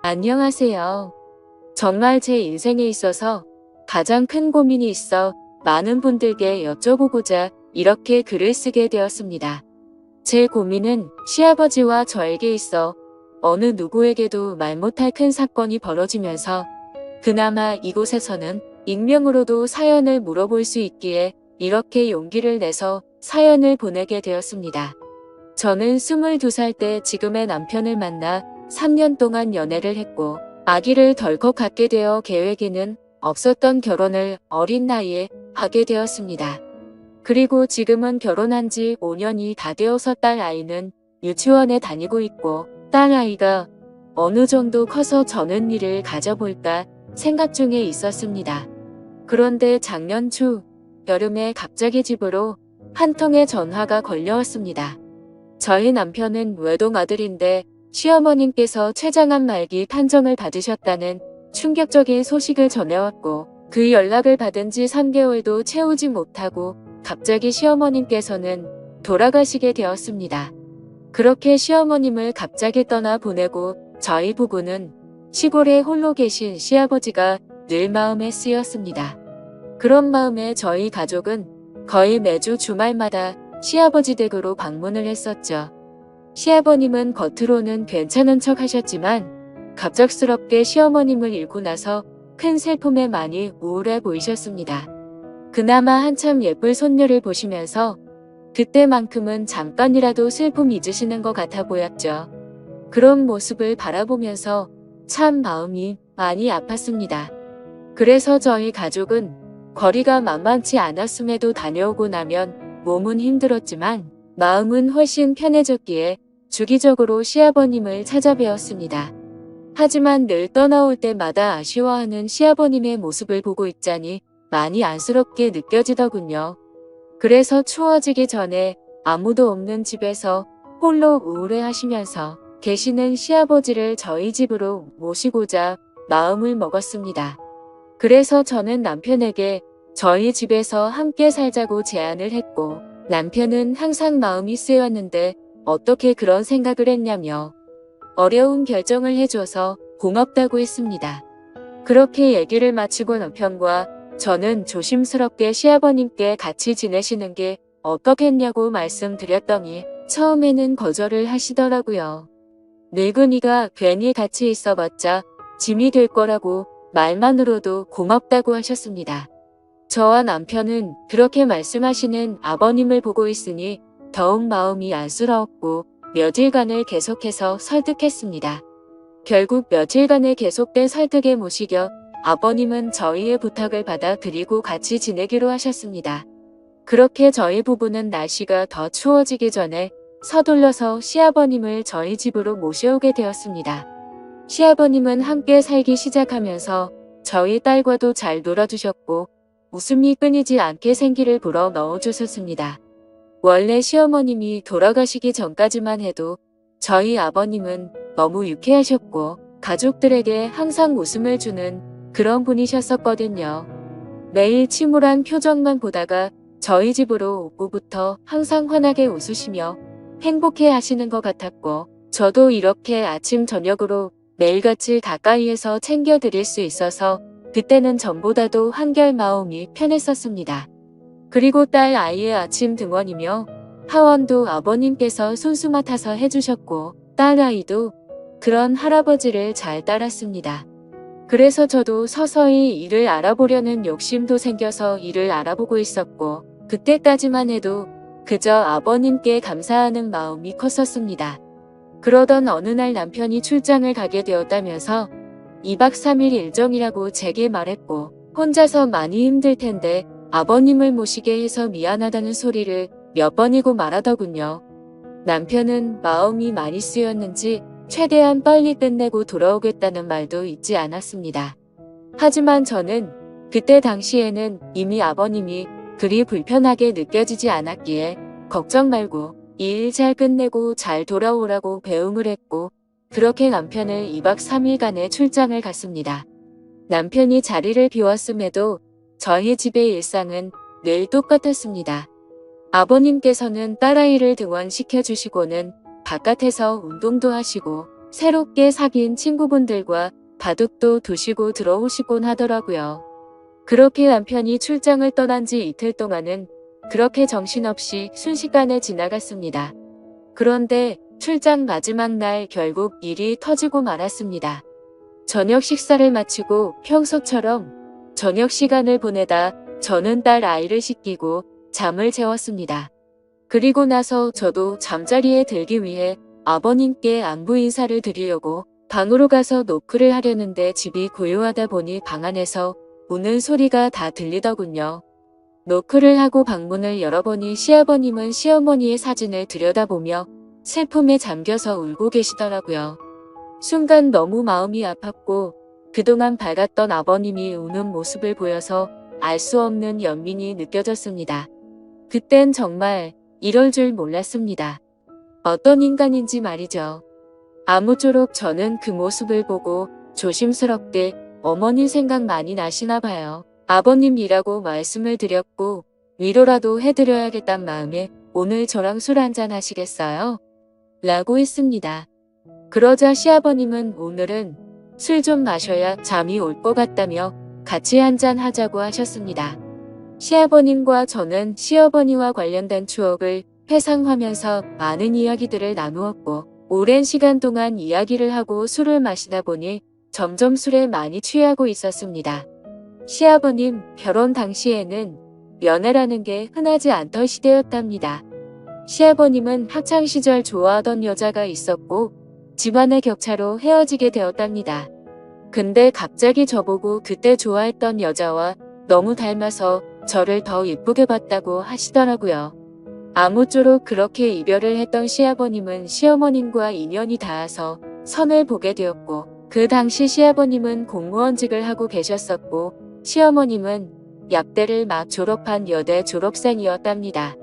안녕하세요. 정말 제 인생에 있어서 가장 큰 고민이 있어 많은 분들께 여쭤보고자 이렇게 글을 쓰게 되었습니다. 제 고민은 시아버지와 저에게 있어 어느 누구에게도 말 못할 큰 사건이 벌어지면서 그나마 이곳에서는 익명으로도 사연을 물어볼 수 있기에 이렇게 용기를 내서 사연을 보내게 되었습니다. 저는 22살 때 지금의 남편을 만나 3년 동안 연애를 했고 아기를 덜컥 갖게 되어 계획에는 없었던 결혼을 어린 나이에 하게 되었습니다. 그리고 지금은 결혼한 지 5년이 다 되어서 딸 아이는 유치원에 다니고 있고 딸 아이가 어느 정도 커서 저는 일을 가져볼까 생각 중에 있었습니다. 그런데 작년 초 여름에 갑자기 집으로 한 통의 전화가 걸려왔습니다. 저희 남편은 외동아들인데 시어머님께서 췌장암 말기 판정을 받으셨다는 충격적인 소식을 전해왔고 그 연락을 받은 지 3개월도 채우지 못하고 갑자기 시어머님께서는 돌아가시게 되었습니다. 그렇게 시어머님을 갑자기 떠나 보내고 저희 부부는 시골에 홀로 계신 시아버지가 늘 마음에 쓰였습니다. 그런 마음에 저희 가족은 거의 매주 주말마다 시아버지 댁으로 방문을 했었죠. 시아버님은 겉으로는 괜찮은 척 하셨지만 갑작스럽게 시어머님을 잃고 나서 큰 슬픔에 많이 우울해 보이셨습니다. 그나마 한참 예쁠 손녀를 보시면서 그때만큼은 잠깐이라도 슬픔 잊으시는 것 같아 보였죠. 그런 모습을 바라보면서 참 마음이 많이 아팠습니다. 그래서 저희 가족은 거리가 만만치 않았음에도 다녀오고 나면 몸은 힘들었지만 마음은 훨씬 편해졌기에 주기적으로 시아버님을 찾아뵈었습니다. 하지만 늘 떠나올 때마다 아쉬워하는 시아버님의 모습을 보고 있자니 많이 안쓰럽게 느껴지더군요. 그래서 추워지기 전에 아무도 없는 집에서 홀로 우울해하시면서 계시는 시아버지를 저희 집으로 모시고자 마음을 먹었습니다. 그래서 저는 남편에게 저희 집에서 함께 살자고 제안을 했고 남편은 항상 마음이 쓰였는데 어떻게 그런 생각을 했냐며 어려운 결정을 해줘서 고맙다고 했습니다. 그렇게 얘기를 마치고 남편과 저는 조심스럽게 시아버님께 같이 지내시는 게 어떻겠냐고 말씀드렸더니 처음에는 거절을 하시더라고요. 늙은이가 괜히 같이 있어봤자 짐이 될 거라고 말만으로도 고맙다고 하셨습니다. 저와 남편은 그렇게 말씀하시는 아버님을 보고 있으니 더욱 마음이 안쓰러웠고 며칠간을 계속해서 설득했습니다. 결국 며칠간의 계속된 설득에 못 이겨 아버님은 저희의 부탁을 받아들이고 같이 지내기로 하셨습니다. 그렇게 저희 부부는 날씨가 더 추워지기 전에 서둘러서 시아버님을 저희 집으로 모셔오게 되었습니다. 시아버님은 함께 살기 시작하면서 저희 딸과도 잘 놀아주셨고 웃음이 끊이지 않게 생기를 불어 넣어주셨습니다. 원래 시어머님이 돌아가시기 전까지만 해도 저희 아버님은 너무 유쾌하셨고 가족들에게 항상 웃음을 주는 그런 분이셨었거든요. 매일 침울한 표정만 보다가 저희 집으로 오고부터 항상 환하게 웃으시며 행복해 하시는 것 같았고 저도 이렇게 아침 저녁으로 매일같이 가까이에서 챙겨드릴 수 있어서 그때는 전보다도 한결 마음이 편했었습니다. 그리고 딸 아이의 아침 등원이며 하원도 아버님께서 손수 맡아서 해주셨고 딸 아이도 그런 할아버지를 잘 따랐습니다. 그래서 저도 서서히 일을 알아보려는 욕심도 생겨서 일을 알아보고 있었고 그때까지만 해도 그저 아버님께 감사하는 마음이 컸었습니다. 그러던 어느 날 남편이 출장을 가게 되었다면서 2박 3일 일정이라고 제게 말했고 혼자서 많이 힘들 텐데 아버님을 모시게 해서 미안하다는 소리를 몇 번이고 말하더군요. 남편은 마음이 많이 쓰였는지 최대한 빨리 끝내고 돌아오겠다는 말도 잊지 않았습니다. 하지만 저는 그때 당시에는 이미 아버님이 그리 불편하게 느껴지지 않았기에 걱정 말고 이 일 잘 끝내고 잘 돌아오라고 배웅을 했고 그렇게 남편을 2박 3일간의 출장을 갔습니다. 남편이 자리를 비웠음에도 저희 집의 일상은 늘 똑같았습니다. 아버님께서는 딸아이를 등원시켜 주시고는 바깥에서 운동도 하시고 새롭게 사귄 친구분들과 바둑도 두시고 들어오시곤 하더라고요. 그렇게 남편이 출장을 떠난 지 이틀 동안은 그렇게 정신없이 순식간에 지나갔습니다. 그런데 출장 마지막 날 결국 일이 터지고 말았습니다. 저녁 식사를 마치고 평소처럼 저녁 시간을 보내다 저는 딸 아이를 씻기고 잠을 재웠습니다. 그리고 나서 저도 잠자리에 들기 위해 아버님께 안부 인사를 드리려고 방으로 가서 노크를 하려는데 집이 고요하다 보니 방 안에서 우는 소리가 다 들리더군요. 노크를 하고 방문을 열어보니 시아버님은 시어머니의 사진을 들여다보며 슬픔에 잠겨서 울고 계시더라고요. 순간 너무 마음이 아팠고 그동안 밝았던 아버님이 우는 모습을 보여서 알 수 없는 연민이 느껴졌습니다. 그땐 정말 이럴 줄 몰랐습니다. 어떤 인간인지 말이죠. 아무쪼록 저는 그 모습을 보고 조심스럽게 어머니 생각 많이 나시나 봐요. 아버님이라고 말씀을 드렸고 위로라도 해드려야겠단 마음에 오늘 저랑 술 한잔 하시겠어요? 라고 했습니다. 그러자 시아버님은 오늘은 술 좀 마셔야 잠이 올 것 같다며 같이 한잔 하자고 하셨습니다. 시아버님과 저는 시어머니와 관련된 추억을 회상하면서 많은 이야기들을 나누었고 오랜 시간 동안 이야기를 하고 술을 마시다 보니 점점 술에 많이 취하고 있었습니다. 시아버님 결혼 당시에는 연애라는 게 흔하지 않던 시대였답니다. 시아버님은 학창시절 좋아하던 여자가 있었고 집안의 격차로 헤어지게 되었답니다. 근데 갑자기 저보고 그때 좋아했던 여자와 너무 닮아서 저를 더 예쁘게 봤다고 하시더라고요. 아무쪼록 그렇게 이별을 했던 시아버님은 시어머님과 인연이 닿아서 선을 보게 되었고 그 당시 시아버님은 공무원직을 하고 계셨었고 시어머님은 약대를 막 졸업한 여대 졸업생이었답니다.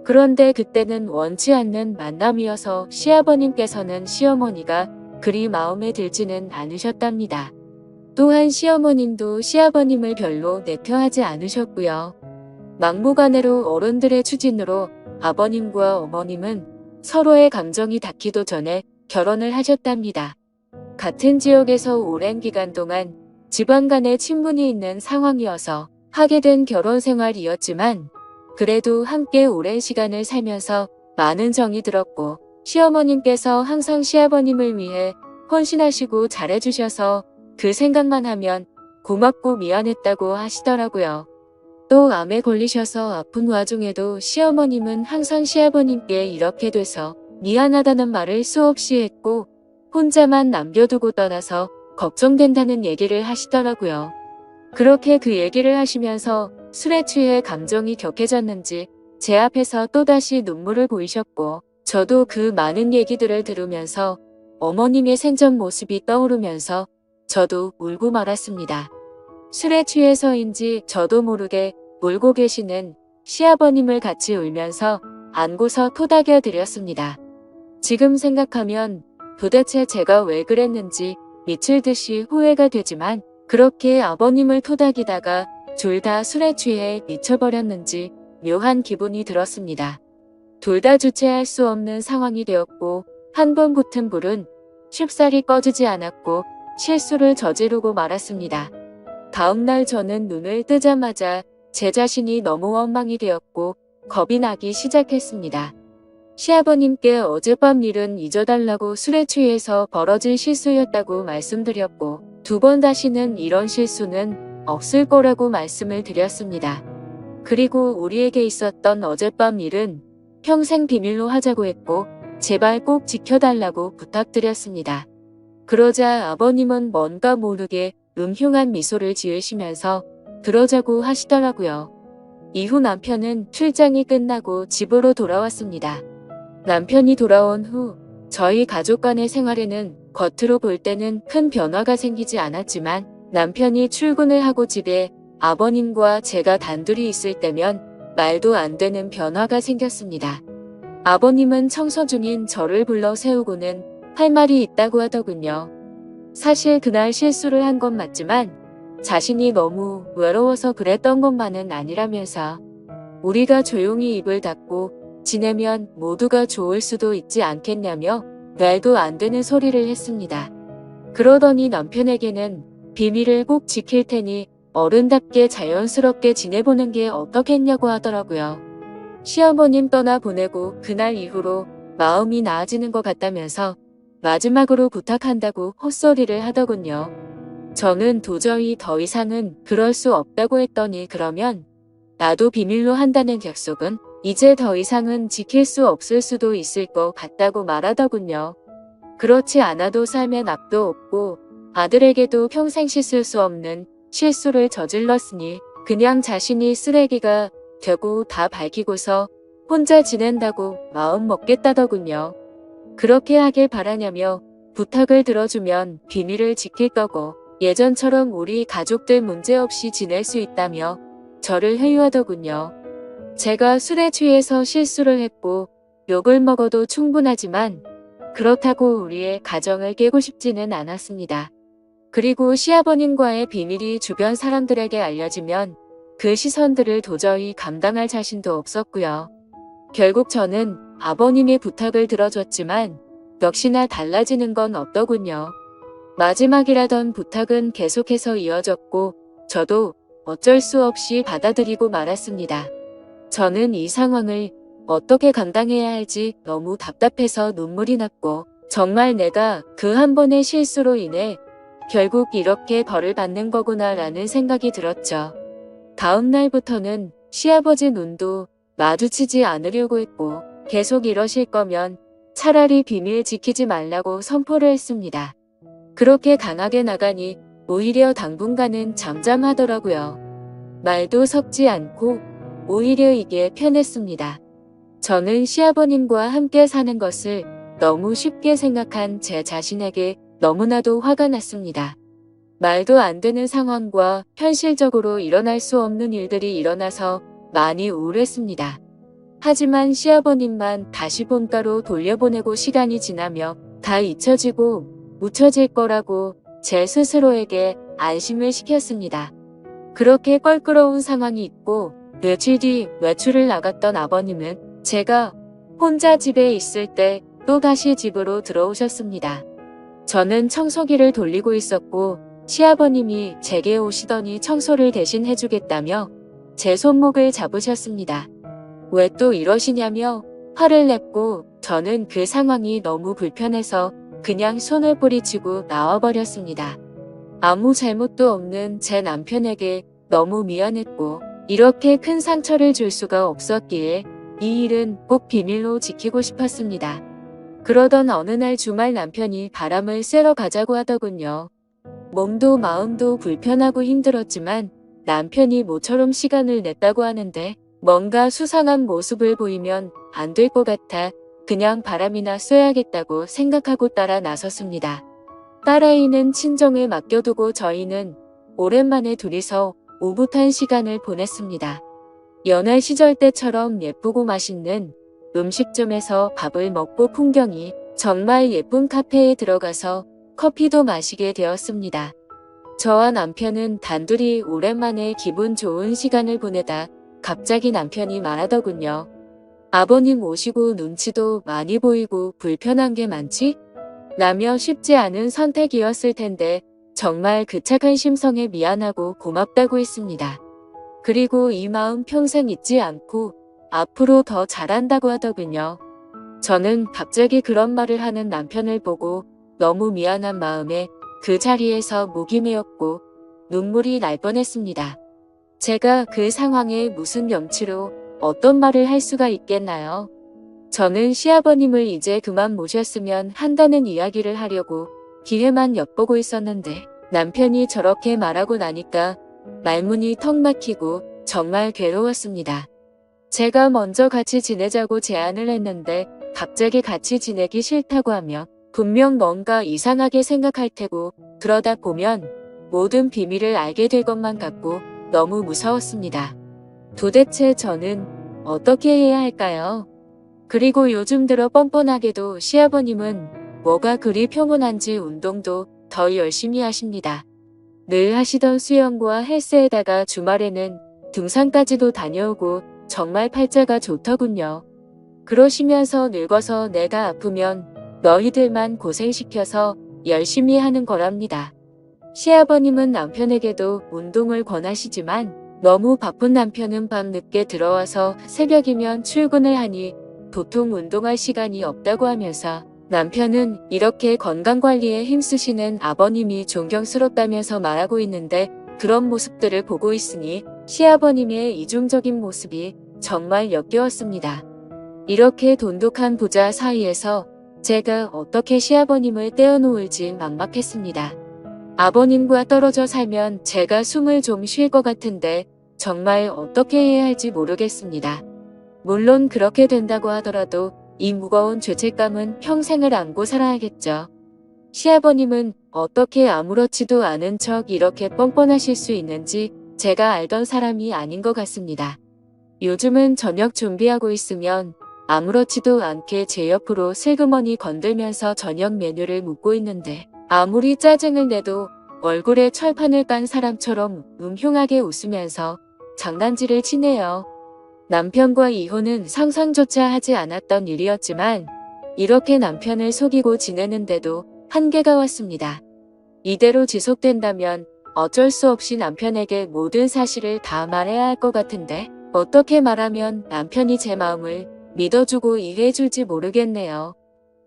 그런데 그때는 원치 않는 만남이어서 시아버님께서는 시어머니가 그리 마음에 들지는 않으셨답니다. 또한 시어머님도 시아버님을 별로 내표하지 않으셨고요. 막무가내로 어른들의 추진으로 아버님과 어머님은 서로의 감정이 닿기도 전에 결혼을 하셨답니다. 같은 지역에서 오랜 기간 동안 집안 간의 친분이 있는 상황이어서 하게 된 결혼 생활이었지만 그래도 함께 오랜 시간을 살면서 많은 정이 들었고 시어머님께서 항상 시아버님을 위해 헌신하시고 잘해주셔서 그 생각만 하면 고맙고 미안했다고 하시더라고요. 또 암에 걸리셔서 아픈 와중에도 시어머님은 항상 시아버님께 이렇게 돼서 미안하다는 말을 수없이 했고 혼자만 남겨두고 떠나서 걱정된다는 얘기를 하시더라고요. 그렇게 그 얘기를 하시면서 술에 취해 감정이 격해졌는지 제 앞에서 또다시 눈물을 보이셨고 저도 그 많은 얘기들을 들으면서 어머님의 생전 모습이 떠오르면서 저도 울고 말았습니다. 술에 취해서인지 저도 모르게 울고 계시는 시아버님을 같이 울면서 안고서 토닥여 드렸습니다. 지금 생각하면 도대체 제가 왜 그랬는지 미칠 듯이 후회가 되지만 그렇게 아버님을 토닥이다가 둘 다 술에 취해 미쳐버렸는지 묘한 기분이 들었습니다. 둘 다 주체할 수 없는 상황이 되었고 한 번 붙은 불은 쉽사리 꺼지지 않았고 실수를 저지르고 말았습니다. 다음날 저는 눈을 뜨자마자 제 자신이 너무 원망이 되었고 겁이 나기 시작했습니다. 시아버님께 어젯밤 일은 잊어달라고 술에 취해서 벌어진 실수였다고 말씀드렸고 두 번 다시는 이런 실수는 없을 거라고 말씀을 드렸습니다. 그리고 우리에게 있었던 어젯밤 일은 평생 비밀로 하자고 했고 제발 꼭 지켜달라고 부탁드렸습니다. 그러자 아버님은 뭔가 모르게 음흉한 미소를 지으시면서 그러자고 하시더라고요. 이후 남편은 출장이 끝나고 집으로 돌아왔습니다. 남편이 돌아온 후 저희 가족 간의 생활에는 겉으로 볼 때는 큰 변화가 생기지 않았지만 남편이 출근을 하고 집에 아버님과 제가 단둘이 있을 때면 말도 안 되는 변화가 생겼습니다. 아버님은 청소 중인 저를 불러 세우고는 할 말이 있다고 하더군요. 사실 그날 실수를 한 건 맞지만 자신이 너무 외로워서 그랬던 것만은 아니라면서 우리가 조용히 입을 닫고 지내면 모두가 좋을 수도 있지 않겠냐며 말도 안 되는 소리를 했습니다. 그러더니 남편에게는 비밀을 꼭 지킬 테니 어른답게 자연스럽게 지내보는 게 어떻겠냐고 하더라고요. 시어머님 떠나보내고 그날 이후로 마음이 나아지는 것 같다면서 마지막으로 부탁한다고 헛소리를 하더군요. 저는 도저히 더 이상은 그럴 수 없다고 했더니 그러면 나도 비밀로 한다는 약속은 이제 더 이상은 지킬 수 없을 수도 있을 것 같다고 말하더군요. 그렇지 않아도 삶엔 앞도 없고 아들에게도 평생 씻을 수 없는 실수를 저질렀으니 그냥 자신이 쓰레기가 되고 다 밝히고서 혼자 지낸다고 마음 먹겠다더군요. 그렇게 하길 바라냐며 부탁을 들어주면 비밀을 지킬 거고 예전처럼 우리 가족들 문제없이 지낼 수 있다며 저를 회유하더군요. 제가 술에 취해서 실수를 했고 욕을 먹어도 충분하지만 그렇다고 우리의 가정을 깨고 싶지는 않았습니다. 그리고 시아버님과의 비밀이 주변 사람들에게 알려지면 그 시선들을 도저히 감당할 자신도 없었고요. 결국 저는 아버님의 부탁을 들어줬지만 역시나 달라지는 건 없더군요. 마지막이라던 부탁은 계속해서 이어졌고 저도 어쩔 수 없이 받아들이고 말았습니다. 저는 이 상황을 어떻게 감당해야 할지 너무 답답해서 눈물이 났고 정말 내가 그 한 번의 실수로 인해 결국 이렇게 벌을 받는 거구나 라는 생각이 들었죠. 다음 날부터는 시아버지 눈도 마주치지 않으려고 했고 계속 이러실 거면 차라리 비밀 지키지 말라고 선포를 했습니다. 그렇게 강하게 나가니 오히려 당분간은 잠잠하더라고요. 말도 섞지 않고 오히려 이게 편했습니다. 저는 시아버님과 함께 사는 것을 너무 쉽게 생각한 제 자신에게 너무나도 화가 났습니다. 말도 안 되는 상황과 현실적으로 일어날 수 없는 일들이 일어나서 많이 우울했습니다. 하지만 시아버님만 다시 본가로 돌려보내고 시간이 지나며 다 잊혀지고 묻혀질 거라고 제 스스로에게 안심을 시켰습니다. 그렇게 껄끄러운 상황이 있고 며칠 뒤 외출을 나갔던 아버님은 제가 혼자 집에 있을 때 또다시 집으로 들어오셨습니다. 저는 청소기를 돌리고 있었고 시아버님이 제게 오시더니 청소를 대신 해주겠다며 제 손목을 잡으셨습니다. 왜 또 이러시냐며 화를 냈고 저는 그 상황이 너무 불편해서 그냥 손을 뿌리치고 나와버렸습니다. 아무 잘못도 없는 제 남편에게 너무 미안했고 이렇게 큰 상처를 줄 수가 없었기에 이 일은 꼭 비밀로 지키고 싶었습니다. 그러던 어느 날 주말 남편이 바람을 쐬러 가자고 하더군요. 몸도 마음도 불편하고 힘들었지만 남편이 모처럼 시간을 냈다고 하는데 뭔가 수상한 모습을 보이면 안 될 것 같아 그냥 바람이나 쐬야겠다고 생각하고 따라 나섰습니다. 딸아이는 친정에 맡겨두고 저희는 오랜만에 둘이서 오붓한 시간을 보냈습니다. 연애 시절 때처럼 예쁘고 맛있는 음식점에서 밥을 먹고 풍경이 정말 예쁜 카페에 들어가서 커피도 마시게 되었습니다. 저와 남편은 단둘이 오랜만에 기분 좋은 시간을 보내다 갑자기 남편이 말하더군요. 아버님 오시고 눈치도 많이 보이고 불편한 게 많지? 라며 쉽지 않은 선택이었을 텐데 정말 그 착한 심성에 미안하고 고맙다고 했습니다. 그리고 이 마음 평생 잊지 않고 앞으로 더 잘한다고 하더군요. 저는 갑자기 그런 말을 하는 남편을 보고 너무 미안한 마음에 그 자리에서 목이 메었고 눈물이 날 뻔했습니다. 제가 그 상황에 무슨 명치로 어떤 말을 할 수가 있겠나요? 저는 시아버님을 이제 그만 모셨으면 한다는 이야기를 하려고 기회만 엿보고 있었는데 남편이 저렇게 말하고 나니까 말문이 턱 막히고 정말 괴로웠습니다. 제가 먼저 같이 지내자고 제안을 했는데 갑자기 같이 지내기 싫다고 하며 분명 뭔가 이상하게 생각할 테고 그러다 보면 모든 비밀을 알게 될 것만 같고 너무 무서웠습니다. 도대체 저는 어떻게 해야 할까요? 그리고 요즘 들어 뻔뻔하게도 시아버님은 뭐가 그리 평온한지 운동도 더 열심히 하십니다. 늘 하시던 수영과 헬스에다가 주말에는 등산까지도 다녀오고 정말 팔자가 좋더군요. 그러시면서 늙어서 내가 아프면 너희들만 고생시켜서 열심히 하는 거랍니다. 시아버님은 남편에게도 운동을 권하시지만 너무 바쁜 남편은 밤늦게 들어와서 새벽이면 출근을 하니 도통 운동할 시간이 없다고 하면서 남편은 이렇게 건강관리에 힘쓰시는 아버님이 존경스럽다면서 말하고 있는데 그런 모습들을 보고 있으니 시아버님의 이중적인 모습이 정말 역겨웠습니다. 이렇게 돈독한 부자 사이에서 제가 어떻게 시아버님을 떼어놓을지 막막했습니다. 아버님과 떨어져 살면 제가 숨을 좀 쉴 것 같은데 정말 어떻게 해야 할지 모르겠습니다. 물론 그렇게 된다고 하더라도 이 무거운 죄책감은 평생을 안고 살아야겠죠. 시아버님은 어떻게 아무렇지도 않은 척 이렇게 뻔뻔하실 수 있는지 제가 알던 사람이 아닌 것 같습니다. 요즘은 저녁 준비하고 있으면 아무렇지도 않게 제 옆으로 슬그머니 건들면서 저녁 메뉴를 묻고 있는데 아무리 짜증을 내도 얼굴에 철판을 깐 사람처럼 흉하게 웃으면서 장난질을 치네요. 남편과 이혼은 상상조차 하지 않았던 일이었지만 이렇게 남편을 속이고 지내는데도 한계가 왔습니다. 이대로 지속된다면 어쩔 수 없이 남편에게 모든 사실을 다 말해야 할 것 같은데 어떻게 말하면 남편이 제 마음을 믿어주고 이해해줄지 모르겠네요.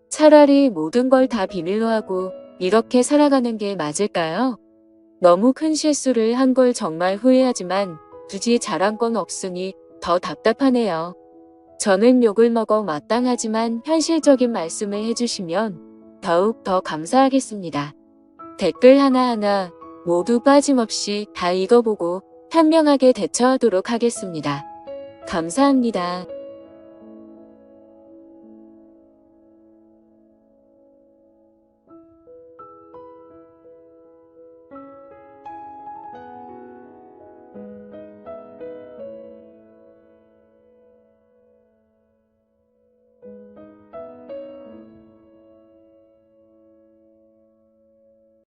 차라리 모든 걸 다 비밀로 하고 이렇게 살아가는 게 맞을까요? 너무 큰 실수를 한 걸 정말 후회하지만 굳이 잘한 건 없으니 더 답답하네요. 저는 욕을 먹어 마땅하지만 현실적인 말씀을 해주시면 더욱 더 감사하겠습니다. 댓글 하나하나 모두 빠짐없이 다 읽어보고 현명하게 대처하도록 하겠습니다. 감사합니다.